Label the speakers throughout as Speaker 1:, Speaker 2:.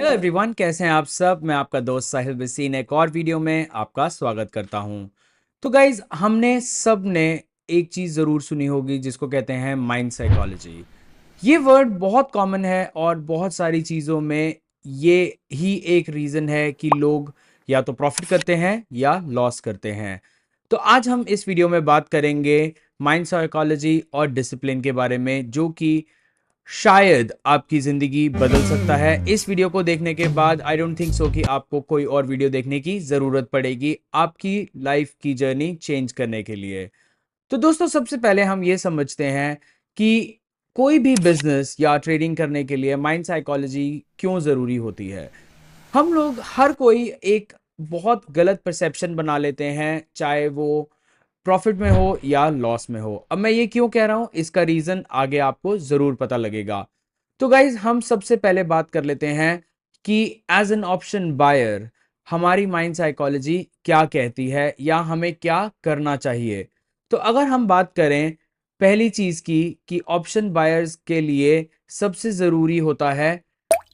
Speaker 1: Hello everyone, कैसे हैं आप सब। मैं आपका दोस्त साहिल वसीन एक और वीडियो में आपका स्वागत करता हूं। तो गाइज, हमने सब ने एक चीज़ ज़रूर सुनी होगी जिसको कहते हैं माइंड साइकोलॉजी। ये वर्ड बहुत कॉमन है और बहुत सारी चीज़ों में ये ही एक रीज़न है कि लोग या तो प्रॉफिट करते हैं या लॉस करते हैं। तो आज हम इस वीडियो में बात करेंगे माइंड साइकोलॉजी और डिसिप्लिन के बारे में, जो कि शायद आपकी ज़िंदगी बदल सकता है। इस वीडियो को देखने के बाद आई डोंट थिंक सो कि आपको कोई और वीडियो देखने की ज़रूरत पड़ेगी आपकी लाइफ की जर्नी चेंज करने के लिए। तो दोस्तों, सबसे पहले हम ये समझते हैं कि कोई भी बिजनेस या ट्रेडिंग करने के लिए माइंड साइकोलॉजी क्यों ज़रूरी होती है। हम लोग हर कोई एक बहुत गलत परसेप्शन बना लेते हैं, चाहे वो प्रॉफिट में हो या लॉस में हो। अब मैं ये क्यों कह रहा हूं, इसका रीजन आगे आपको जरूर पता लगेगा। तो गाइज, हम सबसे पहले बात कर लेते हैं कि एज एन ऑप्शन बायर हमारी माइंड साइकोलॉजी क्या कहती है या हमें क्या करना चाहिए। तो अगर हम बात करें पहली चीज की कि ऑप्शन बायर्स के लिए सबसे जरूरी होता है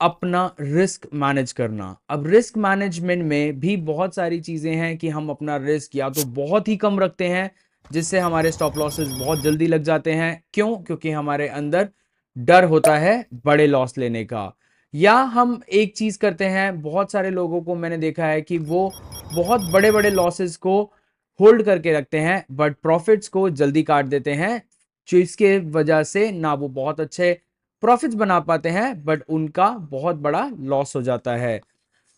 Speaker 1: अपना रिस्क मैनेज करना। अब रिस्क मैनेजमेंट में भी बहुत सारी चीजें हैं कि हम अपना रिस्क या तो बहुत ही कम रखते हैं, जिससे हमारे स्टॉप लॉसेस बहुत जल्दी लग जाते हैं। क्यों? क्योंकि हमारे अंदर डर होता है बड़े लॉस लेने का। या हम एक चीज करते हैं, बहुत सारे लोगों को मैंने देखा है कि वो बहुत बड़े बड़े लॉसेस को होल्ड करके रखते हैं बट प्रॉफिट्स को जल्दी काट देते हैं, जिसके वजह से ना वो बहुत अच्छे प्रॉफिट्स बना पाते हैं बट उनका बहुत बड़ा लॉस हो जाता है।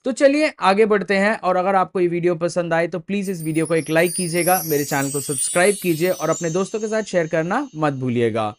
Speaker 1: तो चलिए आगे बढ़ते हैं, और अगर आपको ये वीडियो पसंद आए तो प्लीज इस वीडियो को एक लाइक कीजिएगा, मेरे चैनल को सब्सक्राइब कीजिए और अपने दोस्तों के साथ शेयर करना मत भूलिएगा।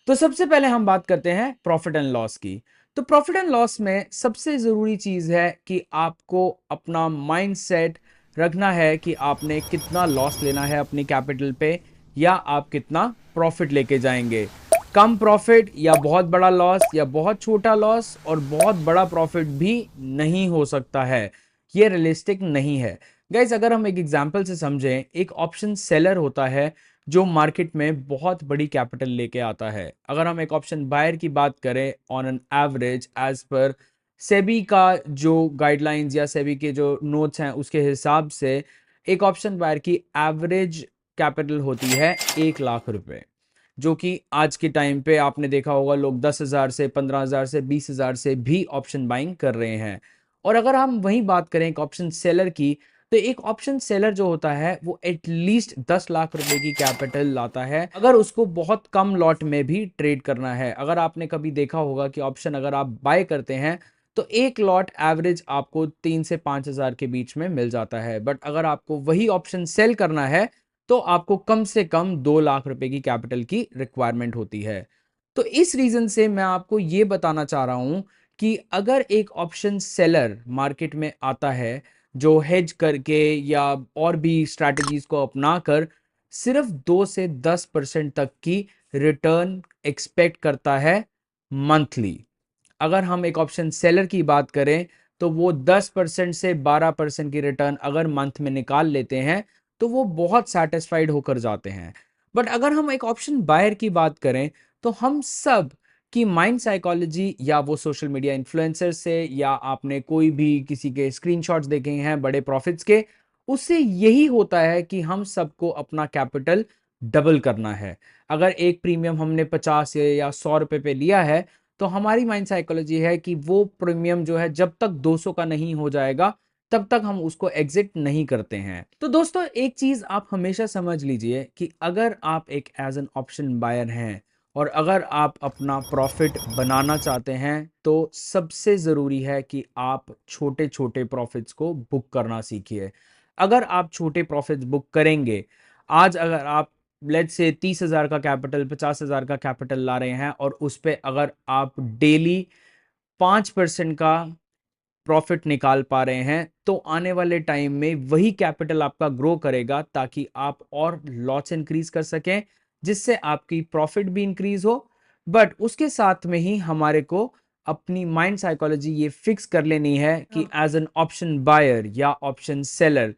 Speaker 1: तो सबसे पहले हम बात करते हैं प्रॉफिट एंड लॉस की। तो प्रॉफिट एंड लॉस में सबसे जरूरी चीज है कि आपको अपना माइंड सेट रखना है कि आपने कितना लॉस लेना है अपनी कैपिटल पे, या आप कितना प्रॉफिट लेके जाएंगे। कम प्रॉफिट या बहुत बड़ा लॉस, या बहुत छोटा लॉस और बहुत बड़ा प्रॉफिट भी नहीं हो सकता है। ये रियलिस्टिक नहीं है। गाइस, अगर हम एक एग्जांपल से समझें, एक ऑप्शन सेलर होता है जो मार्केट में बहुत बड़ी कैपिटल लेके आता है। अगर हम एक ऑप्शन बायर की बात करें, on an average as per SEBI का जो गाइडलाइंस या सेबी के जो नोट्स हैं उसके हिसाब से एक ऑप्शन बायर की एवरेज कैपिटल होती है 1 लाख रुपए, जो कि आज के टाइम पे आपने देखा होगा लोग 10,000 से 15,000 से 20,000 से भी ऑप्शन बाइंग कर रहे हैं। और अगर हम वहीं बात करें एक ऑप्शन सेलर की, तो एक ऑप्शन सेलर जो होता है वो एटलीस्ट 10 लाख रुपए की कैपिटल लाता है, अगर उसको बहुत कम लॉट में भी ट्रेड करना है। अगर आपने कभी देखा होगा कि ऑप्शन अगर आप बाय करते हैं तो एक लॉट एवरेज आपको 3 से 5 हजार के बीच में मिल जाता है, बट अगर आपको वही ऑप्शन सेल करना है तो आपको कम से कम 2 लाख रुपए की कैपिटल की रिक्वायरमेंट होती है। तो इस रीजन से मैं आपको ये बताना चाह रहा हूं कि अगर एक ऑप्शन सेलर मार्केट में आता है जो हेज करके या और भी स्ट्रैटेजीज को अपनाकर सिर्फ 2 से 10% तक की रिटर्न एक्सपेक्ट करता है मंथली। अगर हम एक ऑप्शन सेलर की बात करें तो वो 10% से 12% की रिटर्न अगर मंथ में निकाल लेते हैं तो वो बहुत सेटिस्फाइड होकर जाते हैं। बट अगर हम एक ऑप्शन बायर की बात करें तो हम सब की माइंड साइकोलॉजी, या वो सोशल मीडिया इन्फ्लुएंसर से या आपने कोई भी किसी के स्क्रीनशॉट्स देखे हैं बड़े प्रॉफिट्स के, उससे यही होता है कि हम सबको अपना कैपिटल डबल करना है। अगर एक प्रीमियम हमने 50 या 100 रुपए पे लिया है तो हमारी माइंड साइकोलॉजी है कि वो प्रीमियम जो है जब तक 200 का नहीं हो जाएगा तब तक हम उसको एग्जिट नहीं करते हैं। तो दोस्तों, एक चीज आप हमेशा समझ लीजिए कि अगर आप एक एज एन ऑप्शन बायर हैं और अगर आप अपना प्रॉफिट बनाना चाहते हैं तो सबसे ज़रूरी है कि आप छोटे छोटे प्रॉफिट्स को बुक करना सीखिए। अगर आप छोटे प्रॉफिट्स बुक करेंगे, आज अगर आप लेट्स से 30,000 का कैपिटल, 50,000 का कैपिटल ला रहे हैं और उस पे अगर आप डेली 5% का प्रॉफिट निकाल पा रहे हैं तो आने वाले टाइम में वही कैपिटल आपका ग्रो करेगा ताकि आप और लॉट्स इंक्रीज कर सकें, जिससे आपकी प्रॉफिट भी इंक्रीज हो। बट उसके साथ में ही हमारे को अपनी माइंड साइकोलॉजी ये फिक्स कर लेनी है कि एज एन ऑप्शन बायर या ऑप्शन सेलर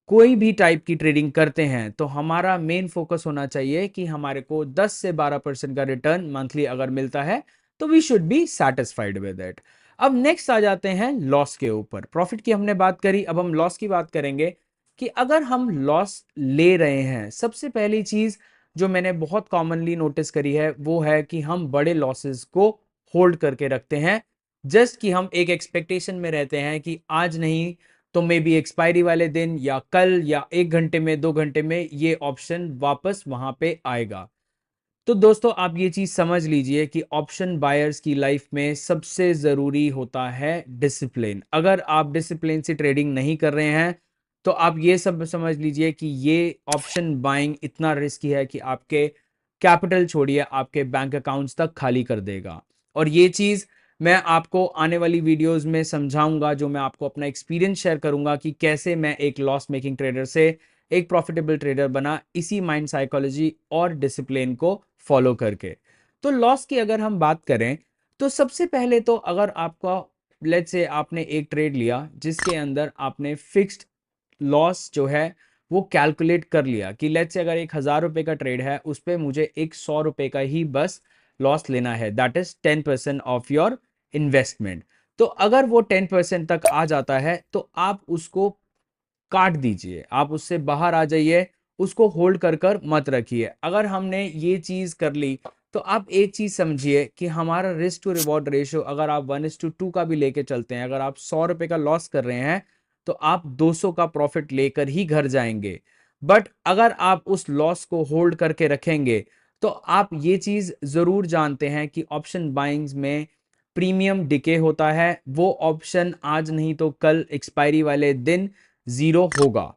Speaker 1: कोई भी टाइप की ट्रेडिंग करते हैं तो हमारा मेन फोकस होना चाहिए कि हमारे को 10 से 12% का रिटर्न मंथली अगर मिलता है तो we should be satisfied with it. अब नेक्स्ट आ जाते हैं लॉस के ऊपर। प्रॉफिट की हमने बात करी, अब हम लॉस की बात करेंगे कि अगर हम लॉस ले रहे हैं, सबसे पहली चीज जो मैंने बहुत कॉमनली नोटिस करी है वो है कि हम बड़े लॉसेस को होल्ड करके रखते हैं। जस्ट कि हम एक एक्सपेक्टेशन में रहते हैं कि आज नहीं तो मे बी एक्सपायरी वाले दिन या कल या 1 घंटे में 2 घंटे में ये ऑप्शन वापस वहां पे आएगा। तो दोस्तों आप ये चीज समझ लीजिए कि ऑप्शन बायर्स की लाइफ में सबसे जरूरी होता है डिसिप्लिन। अगर आप डिसिप्लिन से ट्रेडिंग नहीं कर रहे हैं तो आप ये सब समझ लीजिए कि ये ऑप्शन बाइंग इतना रिस्की है कि आपके कैपिटल छोड़िए आपके बैंक अकाउंट्स तक खाली कर देगा। और ये चीज मैं आपको आने वाली वीडियोस में समझाऊंगा, जो मैं आपको अपना एक्सपीरियंस शेयर करूंगा कि कैसे मैं एक लॉस मेकिंग ट्रेडर से एक प्रॉफिटेबल ट्रेडर बना, इसी माइंड साइकोलॉजी और डिसिप्लिन को फॉलो करके। तो लॉस की अगर हम बात करें तो सबसे पहले तो अगर आपका लेट्स से आपने एक ट्रेड लिया जिसके अंदर आपने फिक्स्ड लॉस जो है वो कैलकुलेट कर लिया कि लेट्स से अगर 1,000 रुपए का ट्रेड है उस पे मुझे एक 100 रुपए का ही बस लॉस लेना है, that is 10% of your investment. तो अगर वो 10% तक आ जाता है तो आप उसको काट दीजिए, आप उससे बाहर आ जाइए, उसको होल्ड कर कर मत रखिए। अगर हमने ये चीज कर ली तो आप एक चीज समझिए कि हमारा रिस्क टू रिवॉर्ड रेशियो अगर आप 1:2 का भी लेके चलते हैं, अगर आप 100 रुपए का लॉस कर रहे हैं तो आप 200 का प्रॉफिट लेकर ही घर जाएंगे। बट अगर आप उस लॉस को होल्ड करके रखेंगे तो आप ये चीज जरूर जानते हैं कि ऑप्शन बाइंग्स में प्रीमियम डिके होता है, वो ऑप्शन आज नहीं तो कल एक्सपायरी वाले दिन जीरो होगा।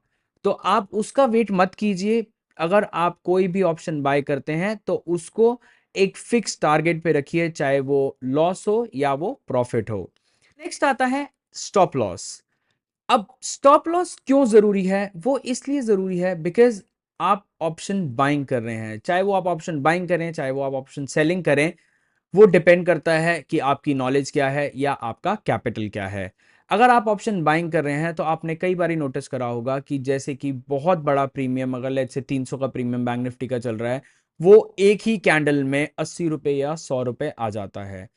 Speaker 1: तो आप उसका वेट मत कीजिए। अगर आप कोई भी ऑप्शन बाय करते हैं तो उसको एक फिक्स टारगेट पे रखिए, चाहे वो लॉस हो या वो प्रॉफिट हो। नेक्स्ट आता है स्टॉप लॉस। अब स्टॉप लॉस क्यों जरूरी है? वो इसलिए जरूरी है बिकॉज आप ऑप्शन बाइंग कर रहे हैं, चाहे वो आप ऑप्शन बाइंग करें चाहे वो आप ऑप्शन सेलिंग करें, वो डिपेंड करता है कि आपकी नॉलेज क्या है या आपका कैपिटल क्या है। अगर आप ऑप्शन बाइंग कर रहे हैं तो आपने कई बार नोटिस करा होगा कि जैसे कि बहुत बड़ा प्रीमियम, अगर लेट्स से 300 का प्रीमियम बैंक निफ्टी का चल रहा है, वो एक ही कैंडल में 80 रुपए या 100 रुपए आ जाता है।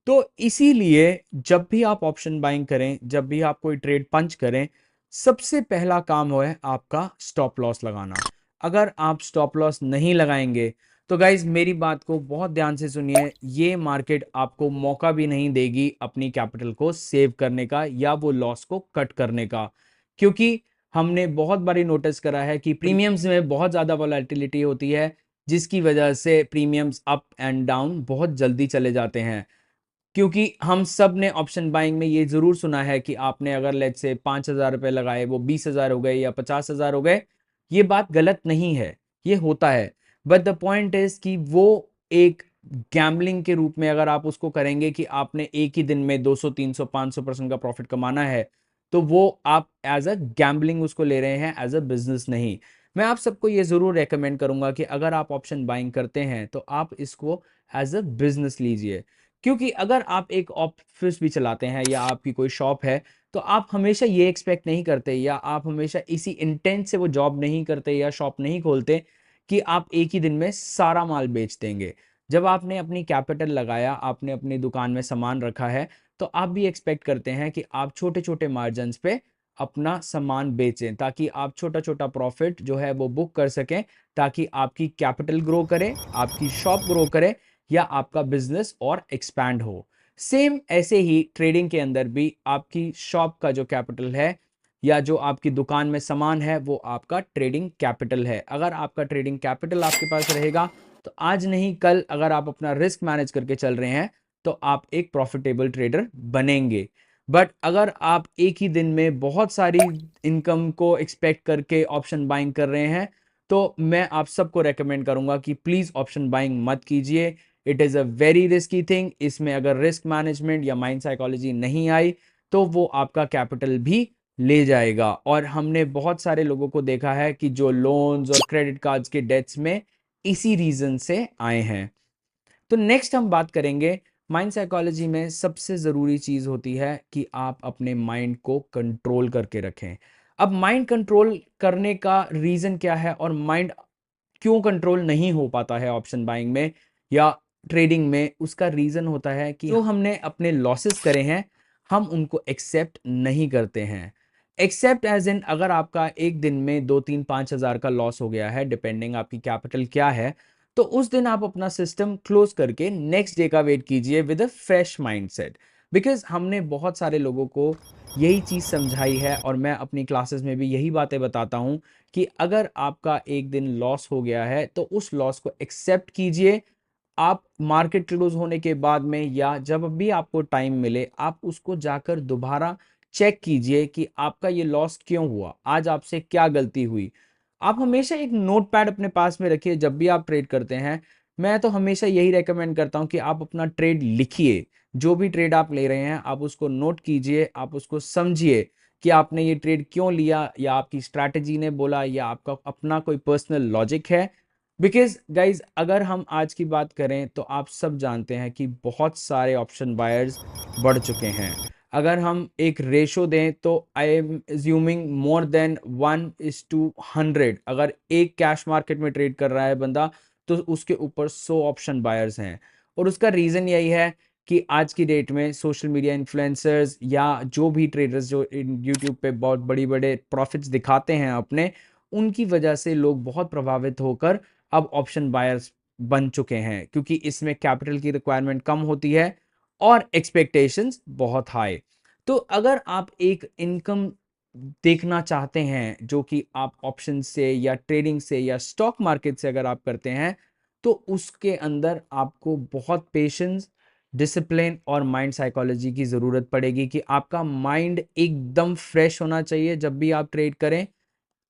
Speaker 1: तो इसीलिए जब भी आप ऑप्शन बाइंग करें, जब भी आप कोई ट्रेड पंच करें, सबसे पहला काम हो है आपका स्टॉप लॉस लगाना। अगर आप स्टॉप लॉस नहीं लगाएंगे तो गाइज मेरी बात को बहुत ध्यान से सुनिए, ये मार्केट आपको मौका भी नहीं देगी अपनी कैपिटल को सेव करने का या वो लॉस को कट करने का। क्योंकि हमने बहुत बारी नोटिस करा है कि प्रीमियम्स में बहुत ज्यादा वॉलेटिलिटी होती है, जिसकी वजह से प्रीमियम्स अप एंड डाउन बहुत जल्दी चले जाते हैं। क्योंकि हम सब ने ऑप्शन बाइंग में ये जरूर सुना है कि आपने अगर लेट्स से 5,000 रुपए लगाए, वो 20,000 हो गए या 50,000 हो गए। ये बात गलत नहीं है, ये होता है। बट द पॉइंट इज कि वो एक गैम्बलिंग के रूप में अगर आप उसको करेंगे कि आपने एक ही दिन में 200 300 500% का प्रॉफिट कमाना है, तो वो आप एज अ गैम्बलिंग उसको ले रहे हैं, एज अ बिजनेस नहीं। मैं आप सबको ये जरूर रेकमेंड करूंगा कि अगर आप ऑप्शन बाइंग करते हैं तो आप इसको एज अ बिजनेस लीजिए। क्योंकि अगर आप एक ऑफिस भी चलाते हैं या आपकी कोई शॉप है तो आप हमेशा ये एक्सपेक्ट नहीं करते या आप हमेशा इसी इंटेंट से वो जॉब नहीं करते या शॉप नहीं खोलते कि आप एक ही दिन में सारा माल बेच देंगे। जब आपने अपनी कैपिटल लगाया, आपने अपनी दुकान में सामान रखा है, तो आप भी एक्सपेक्ट करते हैं कि आप छोटे छोटे मार्जिन पे अपना सामान बेचें ताकि आप छोटा छोटा प्रॉफिट जो है वो बुक कर सकें, ताकि आपकी कैपिटल ग्रो करे, आपकी शॉप ग्रो करे या आपका बिजनेस और एक्सपैंड हो। सेम ऐसे ही ट्रेडिंग के अंदर भी आपकी शॉप का जो कैपिटल है या जो आपकी दुकान में सामान है वो आपका ट्रेडिंग कैपिटल है। अगर आपका ट्रेडिंग कैपिटल आपके पास रहेगा तो आज नहीं कल अगर आप अपना रिस्क मैनेज करके चल रहे हैं तो आप एक प्रॉफिटेबल ट्रेडर बनेंगे। बट अगर आप एक ही दिन में बहुत सारी इनकम को एक्सपेक्ट करके ऑप्शन बाइंग कर रहे हैं तो मैं आप सबको रेकमेंड करूंगा कि प्लीज ऑप्शन बाइंग मत कीजिए। It is a very risky thing. इसमें अगर रिस्क मैनेजमेंट या माइंड साइकोलॉजी नहीं आई तो वो आपका कैपिटल भी ले जाएगा। और हमने बहुत सारे लोगों को देखा है कि जो लोन्स और क्रेडिट कार्ड्स के डेट्स में इसी रीजन से आए हैं। तो नेक्स्ट हम बात करेंगे माइंड साइकोलॉजी में सबसे जरूरी चीज होती है कि आप अपने माइंड को कंट्रोल करके रखें। अब माइंड कंट्रोल करने का रीजन क्या है और माइंड क्यों कंट्रोल नहीं हो पाता है ऑप्शन बाइंग में या ट्रेडिंग में? उसका रीजन होता है कि जो हमने अपने लॉसेस करे हैं हम उनको एक्सेप्ट नहीं करते हैं। एक्सेप्ट एज इन, अगर आपका एक दिन में 2 3 5 हज़ार का लॉस हो गया है, डिपेंडिंग आपकी कैपिटल क्या है, तो उस दिन आप अपना सिस्टम क्लोज करके नेक्स्ट डे का वेट कीजिए with a fresh mindset. Because हमने बहुत सारे लोगों को यही चीज़ समझाई है और मैं अपनी क्लासेस में भी यही बातें बताता हूँ कि अगर आपका एक दिन लॉस हो गया है तो उस लॉस को एक्सेप्ट कीजिए। आप मार्केट क्लोज होने के बाद में या जब भी आपको टाइम मिले, आप उसको जाकर दोबारा चेक कीजिए कि आपका ये लॉस क्यों हुआ, आज आपसे क्या गलती हुई। आप हमेशा एक नोटपैड अपने पास में रखिए जब भी आप ट्रेड करते हैं। मैं तो हमेशा यही रेकमेंड करता हूं कि आप अपना ट्रेड लिखिए। जो भी ट्रेड आप ले रहे हैं आप उसको नोट कीजिए, आप उसको समझिए कि आपने ये ट्रेड क्यों लिया, या आपकी स्ट्रैटेजी ने बोला, या आपका अपना कोई पर्सनल लॉजिक है। बिकॉज गाइज, अगर हम आज की बात करें तो आप सब जानते हैं कि बहुत सारे ऑप्शन बायर्स बढ़ चुके हैं। अगर हम एक रेशो दें तो I am assuming more than 1:100। अगर एक कैश मार्केट में ट्रेड कर रहा है बंदा, तो उसके ऊपर 100 ऑप्शन बायर्स हैं। और उसका रीज़न यही है कि आज की डेट में सोशल मीडिया इन्फ्लुएंसर्स या जो भी ट्रेडर्स जो यूट्यूब पे बहुत बड़ी बड़े प्रॉफिट्स दिखाते हैं अपने, उनकी वजह से लोग बहुत प्रभावित होकर अब ऑप्शन बायर्स बन चुके हैं, क्योंकि इसमें कैपिटल की रिक्वायरमेंट कम होती है और एक्सपेक्टेशंस बहुत हाई। तो अगर आप एक इनकम देखना चाहते हैं जो कि आप ऑप्शन से या ट्रेडिंग से या स्टॉक मार्केट से अगर आप करते हैं, तो उसके अंदर आपको बहुत पेशेंस, डिसिप्लिन और माइंड साइकोलॉजी की ज़रूरत पड़ेगी कि आपका माइंड एकदम फ्रेश होना चाहिए जब भी आप ट्रेड करें।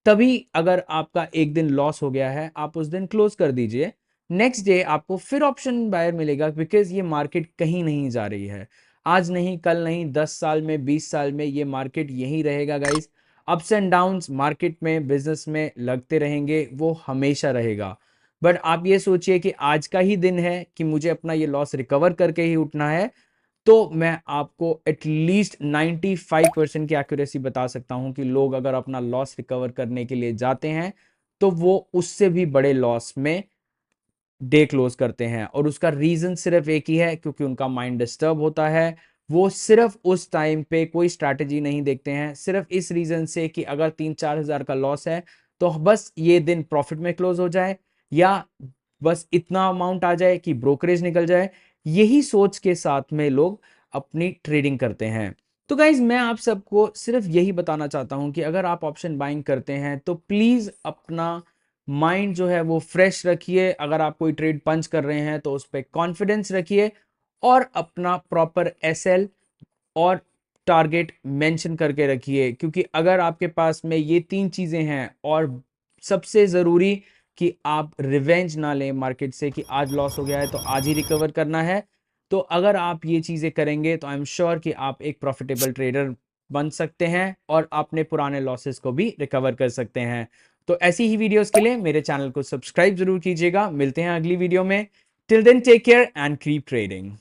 Speaker 1: तभी अगर आपका एक दिन लॉस हो गया है, आप उस दिन क्लोज कर दीजिए। नेक्स्ट डे आपको फिर ऑप्शन बायर मिलेगा, बिकॉज ये मार्केट कहीं नहीं जा रही है। आज नहीं, कल नहीं, 10 साल में, 20 साल में ये मार्केट यहीं रहेगा guys. Ups and downs market में, बिजनेस में लगते रहेंगे, वो हमेशा रहेगा। बट आप ये सोचिए कि आज का ही दिन है कि मुझे अपना ये लॉस रिकवर करके ही उठना है। तो मैं आपको एटलीस्ट 95% की एक्यूरेसी बता सकता हूं कि लोग अगर अपना लॉस रिकवर करने के लिए जाते हैं तो वो उससे भी बड़े लॉस में डे क्लोज करते हैं। और उसका रीजन सिर्फ एक ही है, क्योंकि उनका माइंड डिस्टर्ब होता है। वो सिर्फ उस टाइम पे कोई स्ट्रैटेजी नहीं देखते हैं, सिर्फ इस रीजन से कि अगर 3 4 हज़ार का लॉस है तो बस ये दिन प्रॉफिट में क्लोज हो जाए, या बस इतना अमाउंट आ जाए कि ब्रोकरेज निकल जाए। यही सोच के साथ में लोग अपनी ट्रेडिंग करते हैं। तो गाइज, मैं आप सबको सिर्फ यही बताना चाहता हूं कि अगर आप ऑप्शन बाइंग करते हैं तो प्लीज अपना माइंड जो है वो फ्रेश रखिए। अगर आप कोई ट्रेड पंच कर रहे हैं तो उस पर कॉन्फिडेंस रखिए और अपना प्रॉपर एसएल और टारगेट मेंशन करके रखिए। क्योंकि अगर आपके पास में ये 3 चीजें हैं, और सबसे जरूरी कि आप रिवेंज ना लें मार्केट से कि आज लॉस हो गया है तो आज ही रिकवर करना है, तो अगर आप ये चीजें करेंगे तो आई एम श्योर कि आप एक प्रॉफिटेबल ट्रेडर बन सकते हैं और अपने पुराने लॉसेस को भी रिकवर कर सकते हैं। तो ऐसी ही वीडियोस के लिए मेरे चैनल को सब्सक्राइब जरूर कीजिएगा। मिलते हैं अगली वीडियो में। Till then take care and keep trading.